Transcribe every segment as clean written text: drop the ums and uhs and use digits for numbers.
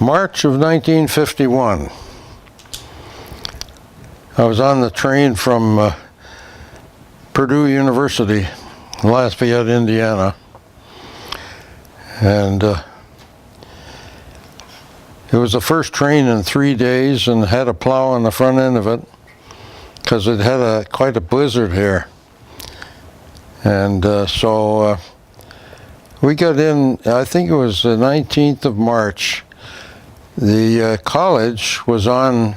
March of 1951. I was on the train from Purdue University, Lafayette, Indiana, and it was the first train in 3 days and had a plow on the front end of it because it had quite a blizzard here. And so we got in, I think it was the 19th of March. The college was on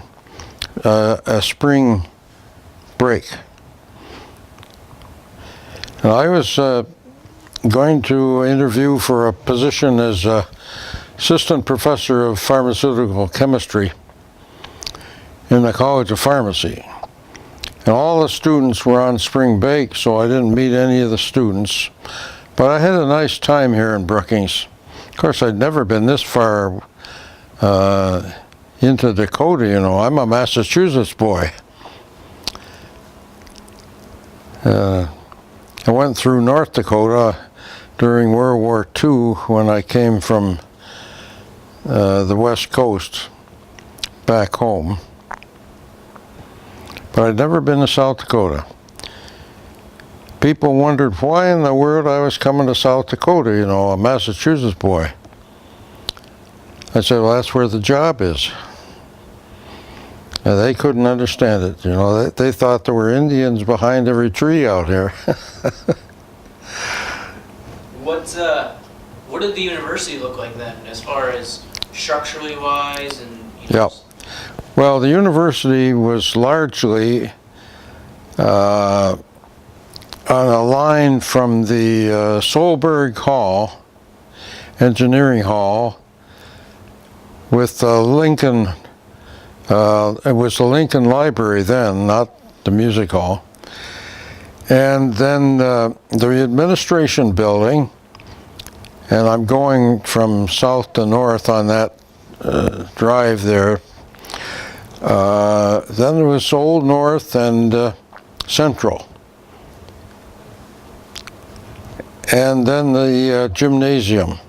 a spring break. And I was going to interview for a position as assistant professor of pharmaceutical chemistry in the College of Pharmacy. And all the students were on spring break, so I didn't meet any of the students. But I had a nice time here in Brookings. Of course, I'd never been this far into Dakota, you know. I'm a Massachusetts boy. I went through North Dakota during World War II when I came from the West Coast back home. But I'd never been to South Dakota. People wondered why in the world I was coming to South Dakota, you know, a Massachusetts boy. I said, well, that's where the job is. And they couldn't understand it, you know. They thought there were Indians behind every tree out here. What did the university look like then, as far as structurally wise and? You know, Yep. Well, the university was largely on a line from the Solberg Hall, Engineering Hall, with the Lincoln. It was the Lincoln Library then, not the music hall. And then the administration building, and I'm going from south to north on that drive there. Then there was Old North and Central. And then the gymnasium.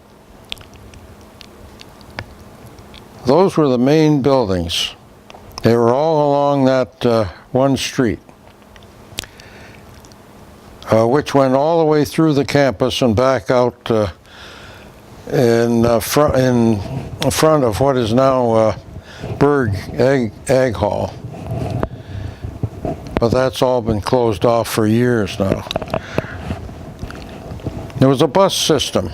Those were the main buildings. They were all along that one street, which went all the way through the campus and back out in front of what is now Berg Ag Hall. But that's all been closed off for years now. There was a bus system.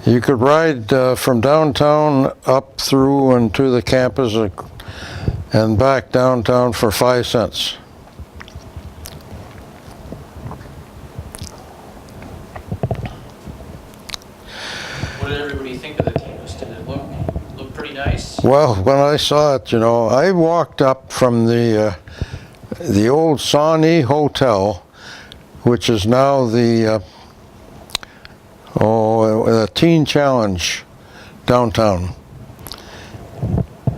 You could ride from downtown up through and to the campus and back downtown for 5 cents. What did everybody think of the campus? Did it look pretty nice? Well, when I saw it, you know, I walked up from the old Sawney Hotel, which is now the Teen Challenge downtown.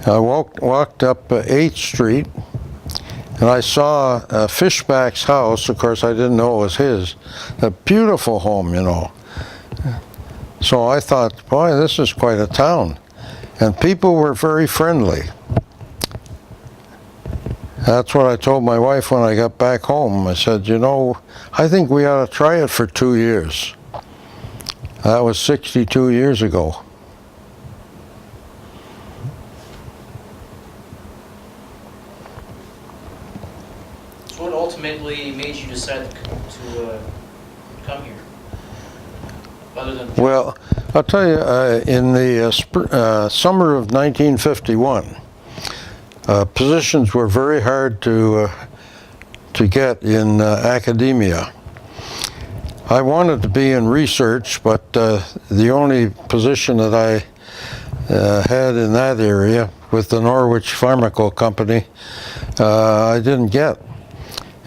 I walked up 8th Street, and I saw Fishback's house. Of course, I didn't know it was his. A beautiful home, you know. So I thought, boy, this is quite a town. And people were very friendly. That's what I told my wife when I got back home. I said, you know, I think we ought to try it for 2 years. That was 62 years ago. So what ultimately made you decide to come here? Other than Well, I'll tell you, in the summer of 1951, positions were very hard to get in academia. I wanted to be in research, but the only position that I had in that area with the Norwich Pharmaceutical Company, I didn't get.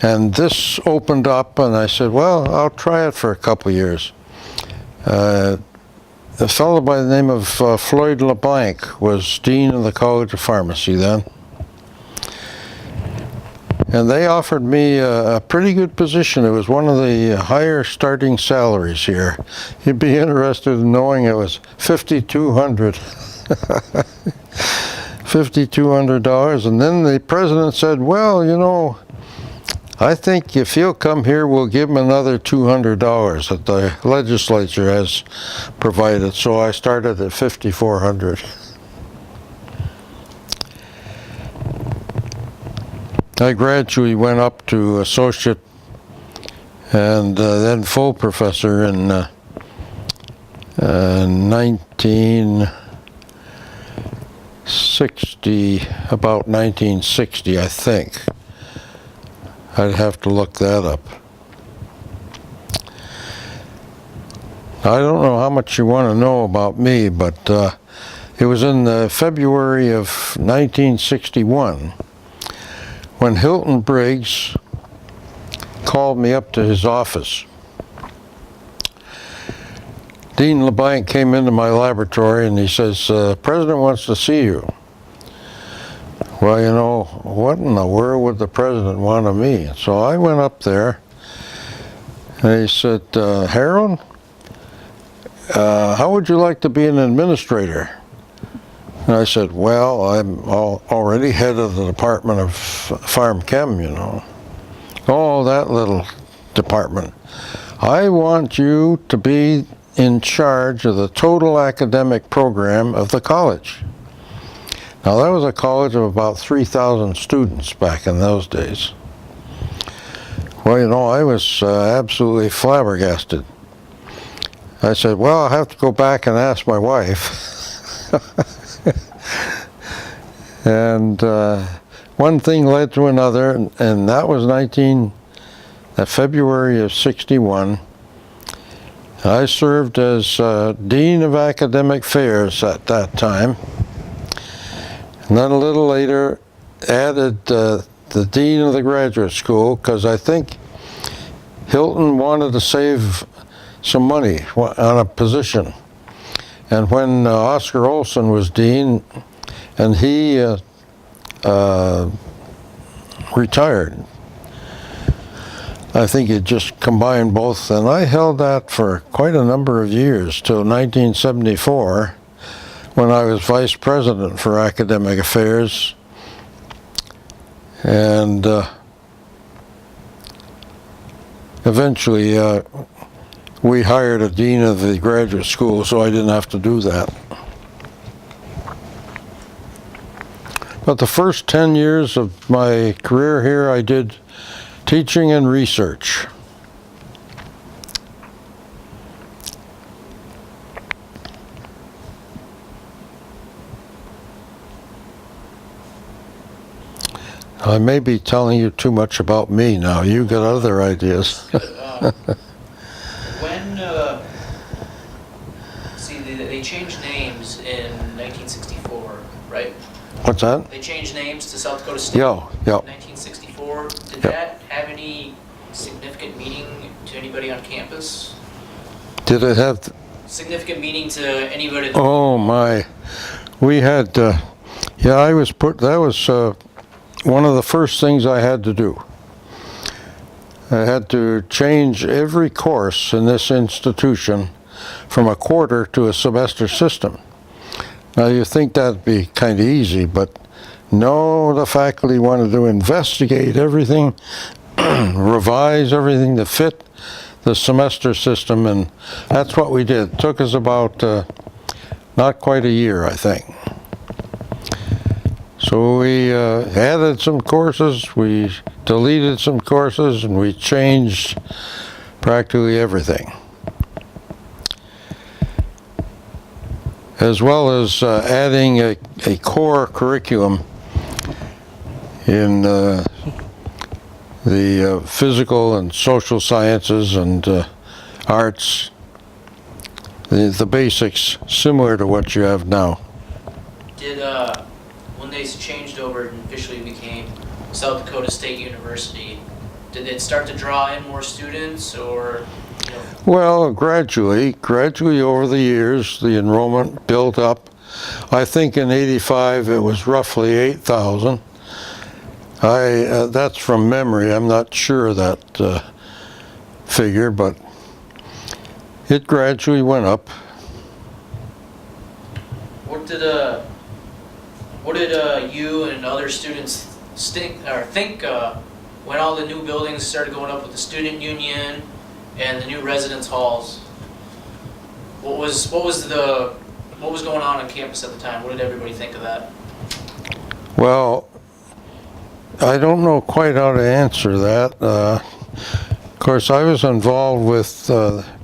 And this opened up, and I said, well, I'll try it for a couple of years. A fellow by the name of Floyd LeBlanc was dean of the College of Pharmacy then. And they offered me a pretty good position. It was one of the higher starting salaries here. You'd be interested in knowing it was $5,200. $5,200. And then the president said, well, you know, I think if he'll come here, we'll give him another $200 that the legislature has provided. So I started at $5,400. I gradually went up to associate and then full professor in 1960, about 1960, I think. I'd have to look that up. I don't know how much you want to know about me, but it was in February of 1961 when Hilton Briggs called me up to his office. Dean LeBlanc came into my laboratory and he says, President wants to see you. Well, you know, what in the world would the president want of me? So I went up there and he said, Harold, how would you like to be an administrator? And I said, well, I'm already head of the Department of Farm Chem, you know. Oh, that little department. I want you to be in charge of the total academic program of the college. Now, that was a college of about 3,000 students back in those days. Well, you know, I was absolutely flabbergasted. I said, well, I'll have to go back and ask my wife. And one thing led to another, and that was February of '61. I served as Dean of Academic Affairs at that time. And then a little later added the Dean of the Graduate School, because I think Hilton wanted to save some money on a position. And when Oscar Olson was Dean, and he retired, I think it just combined both, and I held that for quite a number of years, till 1974, when I was Vice President for Academic Affairs. And eventually we hired a Dean of the Graduate School, so I didn't have to do that. But the first 10 years of my career here, I did teaching and research. I may be telling you too much about me now. You got other ideas. They changed names in 1964, right? What's that? They changed names to South Dakota State Yeah. in 1964. Did that have any significant meaning to anybody on campus? Did it have... Significant meaning to anybody? Oh my. We had, I was put, that was one of the first things I had to do. I had to change every course in this institution from a quarter to a semester system. Now you think that'd be kind of easy, but no, the faculty wanted to investigate everything, revise everything to fit the semester system, and that's what we did. It took us about not quite a year, I think. So we added some courses, we deleted some courses, and we changed practically everything. As well as adding a core curriculum in the physical and social sciences and arts, the basics similar to what you have now. Did, when they changed over and officially became South Dakota State University, did it start to draw in more students, or? Well, gradually over the years, the enrollment built up. I think in '85 it was roughly 8,000. That's from memory. I'm not sure of that figure, but it gradually went up. What did you and other students think when all the new buildings started going up with the student union and the new residence halls? What was going on campus at the time? What did everybody think of that? Well, I don't know quite how to answer that. Of course, I was involved with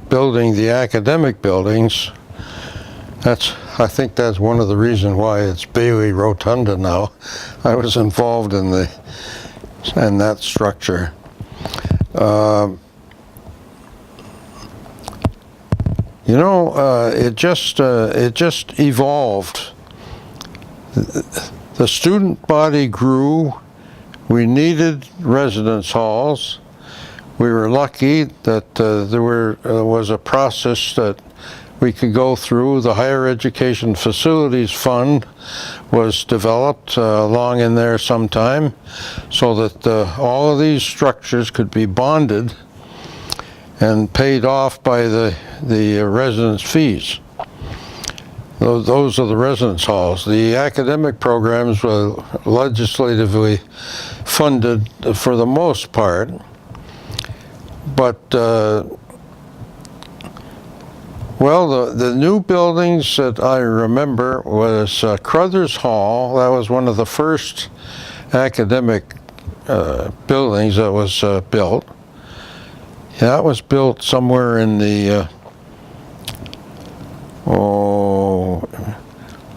building the academic buildings. I think that's one of the reasons why it's Bailey Rotunda now. I was involved in that structure. It just evolved. The student body grew. We needed residence halls. We were lucky that there was a process that we could go through. The Higher Education Facilities Fund was developed along in there sometime, so that all of these structures could be bonded and paid off by the residence fees. Those are the residence halls. The academic programs were legislatively funded for the most part, but the new buildings that I remember was Crothers Hall. That was one of the first academic buildings that was built. That was built somewhere in the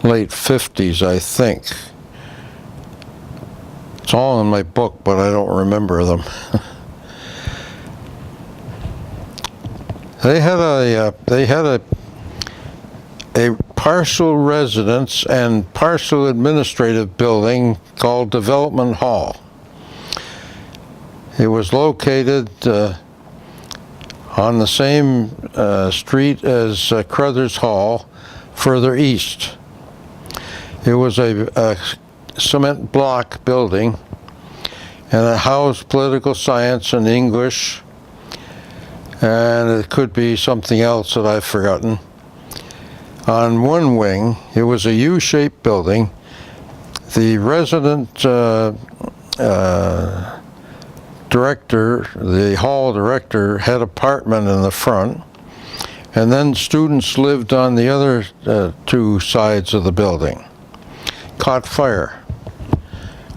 late 50s, I think. It's all in my book, but I don't remember them. They had a partial residence and partial administrative building called Development Hall. It was located on the same street as Crothers Hall, further east. It was a cement block building, and it housed political science and English, and it could be something else that I've forgotten. On one wing, it was a U-shaped building. The resident director, the hall director, had an apartment in the front, and then students lived on the other two sides of the building. Caught fire.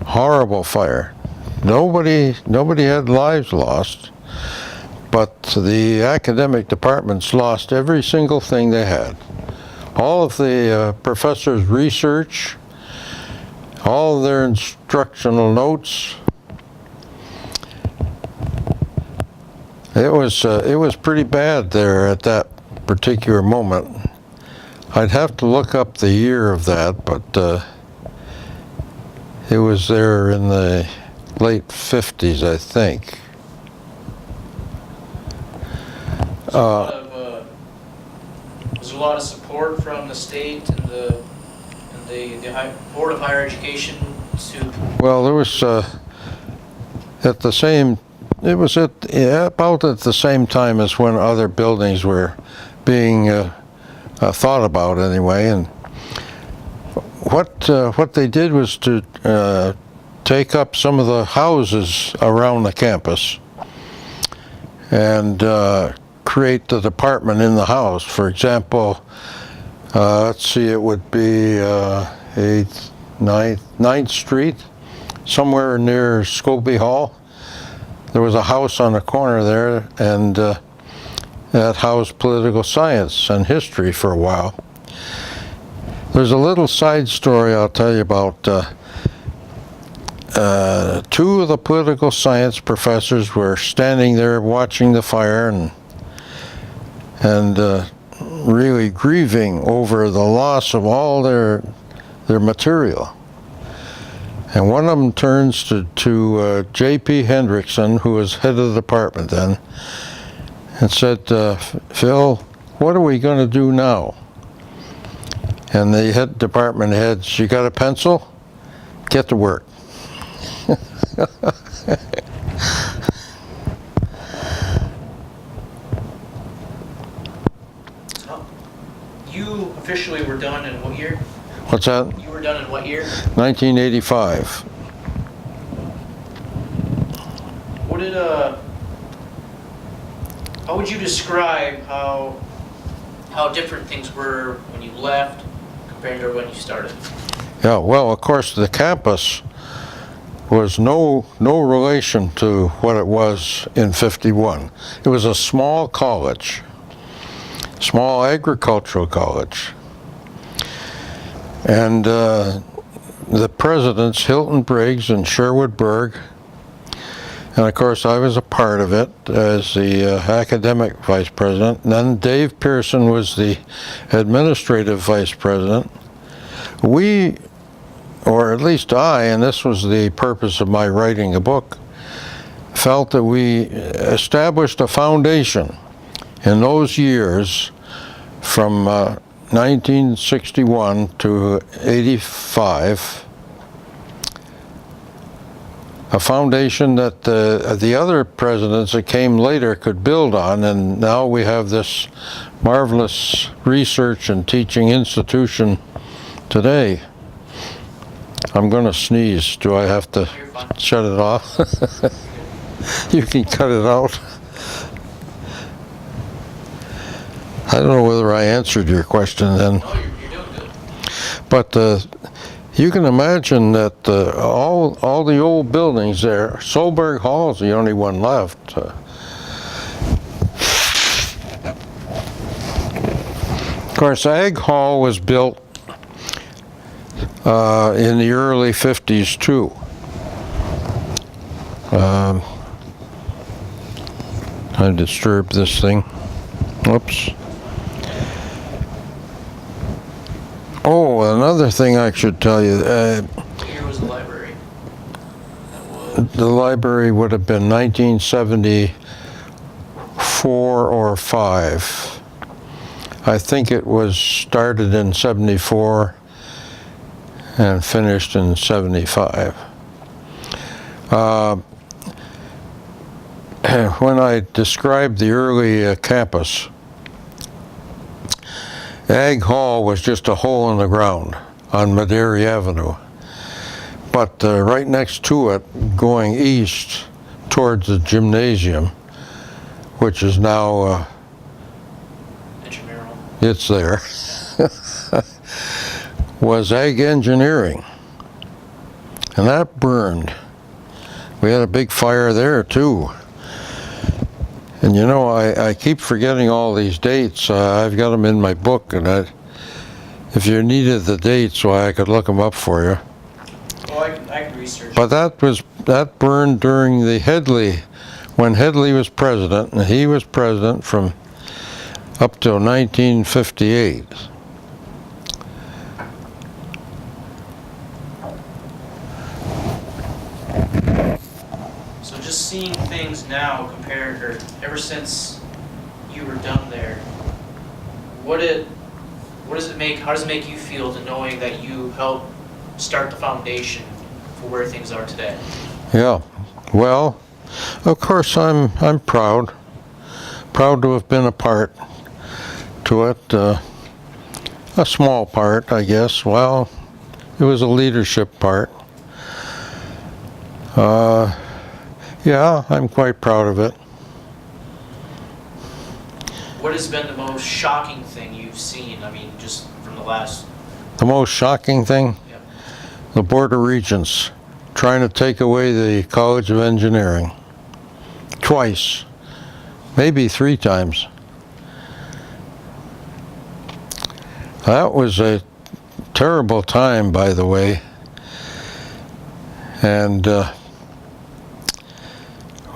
Horrible fire. Nobody had lives lost, but the academic departments lost every single thing they had. All of the professors' research, all of their instructional notes. It was pretty bad there at that particular moment. I'd have to look up the year of that, but it was there in the late 50s, I think. Was there a lot of support from the state and the Board of Higher Education to? Well, there was about at the same time as when other buildings were being thought about anyway. And what they did was to take up some of the houses around the campus and create the department in the house. For example, let's see, it would be 9th Street, somewhere near Scobie Hall. There was a house on the corner there, and that housed political science and history for a while. There's a little side story I'll tell you about. Two of the political science professors were standing there watching the fire and really grieving over the loss of all their material. And one of them turns to J.P. Hendrickson, who was head of the department then, and said, Phil, what are we going to do now? And the department heads, you got a pencil? Get to work. You officially were done in what year? What's that? You were done in what year? 1985. What did how would you describe how different things were when you left compared to when you started? Yeah, well, of course, the campus was no relation to what it was in 51. It was a small college, small agricultural college. And the presidents, Hilton Briggs and Sherwood Berg, and of course I was a part of it as the academic vice president. And then Dave Pearson was the administrative vice president. We, or at least I, and this was the purpose of my writing a book, felt that we established a foundation in those years from 1961 to 85, a foundation that the other presidents that came later could build on, and now we have this marvelous research and teaching institution today. I'm going to sneeze. Do I have to shut it off? You can cut it out. I don't know whether I answered your question then. No, you're doing good. But you can imagine that all the old buildings there, Solberg Hall is the only one left. Of course, Ag Hall was built in the early 50s too. I disturbed this thing. Whoops. Oh, another thing I should tell you. What year was the library? The library would have been 1974 or 5. I think it was started in 74 and finished in 75. When I described the early campus, Ag Hall was just a hole in the ground on Maderi Avenue. But right next to it, going east towards the gymnasium, which is now, Intramural. it's there, was Ag Engineering. And that burned. We had a big fire there too. And you know, I keep forgetting all these dates. I've got them in my book, and if you needed the dates, why, I could look them up for you. Well, I can research. But that burned during the Headley, when Headley was president, and he was president from up till 1958. So just seeing things now compared, or ever since you were done there, how does it make you feel to knowing that you helped start the foundation for where things are today? Yeah, well, of course I'm proud to have been a part to it. A small part, I guess. Well, it was a leadership part. Yeah, I'm quite proud of it. What has been the most shocking thing you've seen? I mean, just from the last... The most shocking thing? Yep. The Board of Regents trying to take away the College of Engineering. Twice. Maybe 3 times. That was a terrible time, by the way. And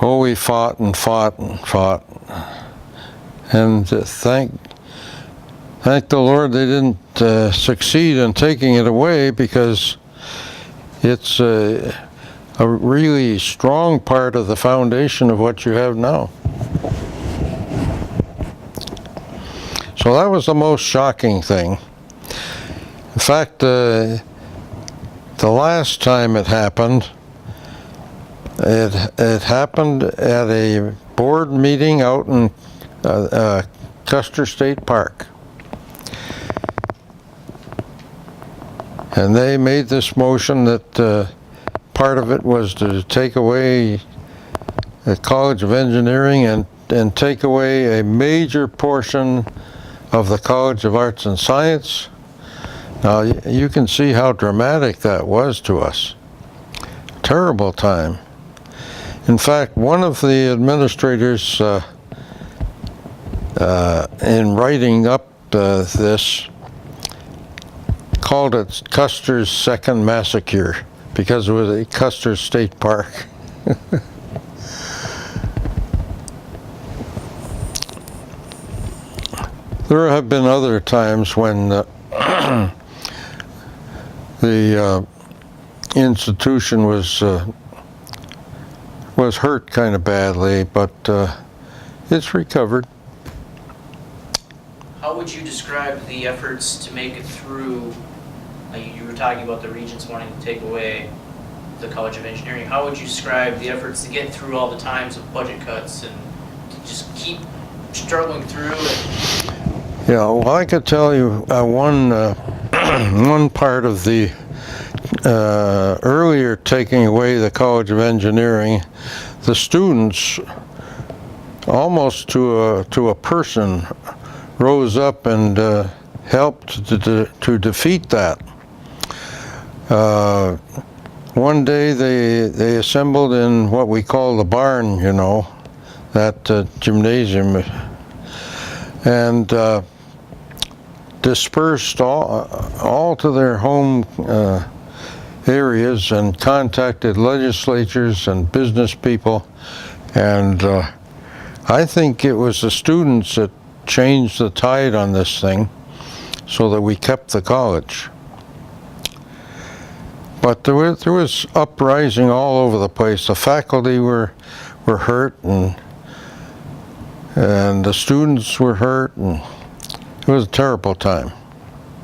we fought and fought and fought. And thank the Lord they didn't succeed in taking it away, because it's a really strong part of the foundation of what you have now. So that was the most shocking thing. In fact, the last time it happened, It happened at a board meeting out in Custer State Park. And they made this motion that part of it was to take away the College of Engineering and take away a major portion of the College of Arts and Science. Now you can see how dramatic that was to us. Terrible time. In fact, one of the administrators in writing up this called it Custer's second massacre because it was at Custer State Park. There have been other times when the institution was hurt kind of badly, but it's recovered. How would you describe the efforts to make it through? You were talking about the regents wanting to take away the College of Engineering. How would you describe the efforts to get through all the times of budget cuts and to just keep struggling through it? Yeah, well, I could tell you one part of the earlier taking away the College of Engineering, the students, almost to a person, rose up and helped to defeat that. One day they assembled in what we call the barn, you know, that gymnasium, and dispersed all to their home areas and contacted legislatures and business people, and I think it was the students that changed the tide on this thing so that we kept the college. But there was uprising all over the place. The faculty were hurt, and the students were hurt, and it was a terrible time.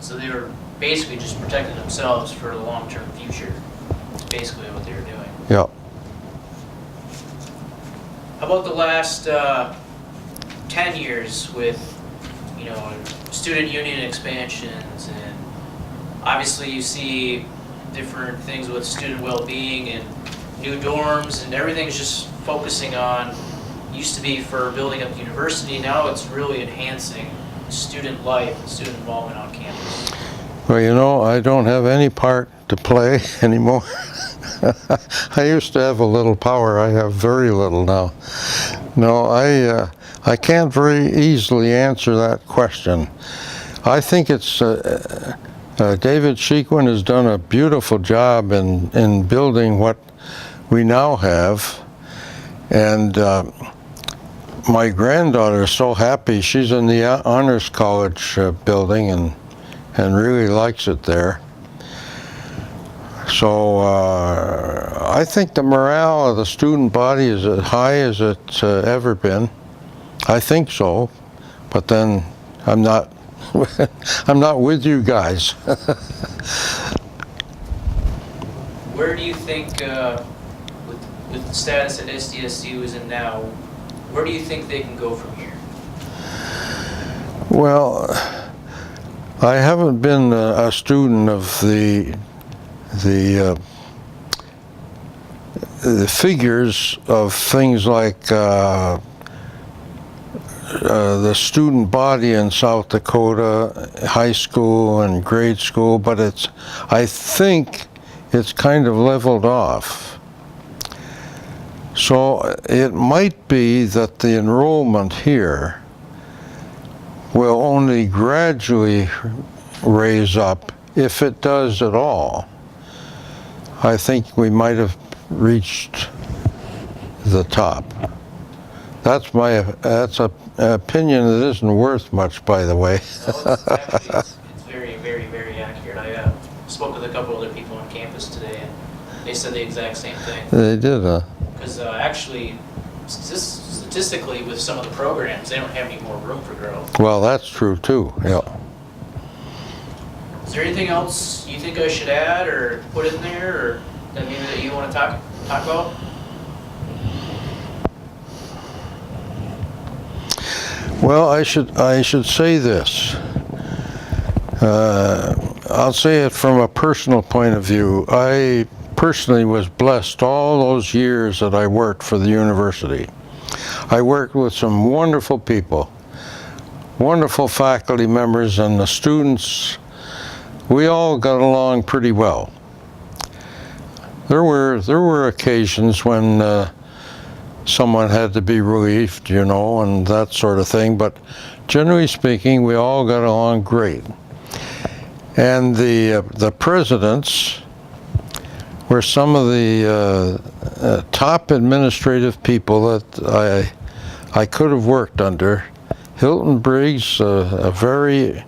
So they were basically just protecting themselves for the long-term future. That's basically what they were doing. Yeah. How about the last 10 years with, you know, student union expansions, and obviously you see different things with student well-being and new dorms, and everything's just focusing on, used to be for building up the university, now it's really enhancing student life and student involvement on campus. Well, you know, I don't have any part to play anymore. I used to have a little power. I have very little now. No, I can't very easily answer that question. I think it's David Sheequin has done a beautiful job in building what we now have, and my granddaughter is so happy. She's in the Honors College building and really likes it there. So I think the morale of the student body is as high as it's ever been. I think so, but then I'm not with you guys. Where do you think, with the status that SDSU is in now, where do you think they can go from here? Well, I haven't been a student of the figures of things like the student body in South Dakota, high school and grade school, but I think it's kind of leveled off. So it might be that the enrollment here will only gradually raise up, if it does at all. I think we might have reached the top. That's an opinion that isn't worth much, by the way. No, it's very, very, very accurate. I spoke with a couple other people on campus today, and they said the exact same thing. They did, huh? Because actually, statistically, with some of the programs, they don't have any more room for growth. Well, that's true too. Yeah. Is there anything else you think I should add or put in there, or that maybe that you want to talk about? Well, I should say this. I'll say it from a personal point of view. I personally was blessed all those years that I worked for the university. I worked with some wonderful people, wonderful faculty members, and the students. We all got along pretty well. There were occasions when someone had to be relieved, you know, and that sort of thing, but generally speaking, we all got along great. And the presidents were some of the top administrative people that I could have worked under. Hilton Briggs, a very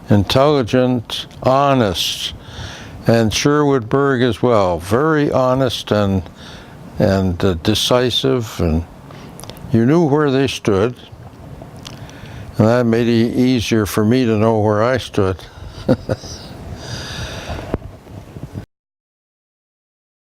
intelligent, honest, and Sherwood Berg as well, very honest and decisive, and you knew where they stood, and that made it easier for me to know where I stood.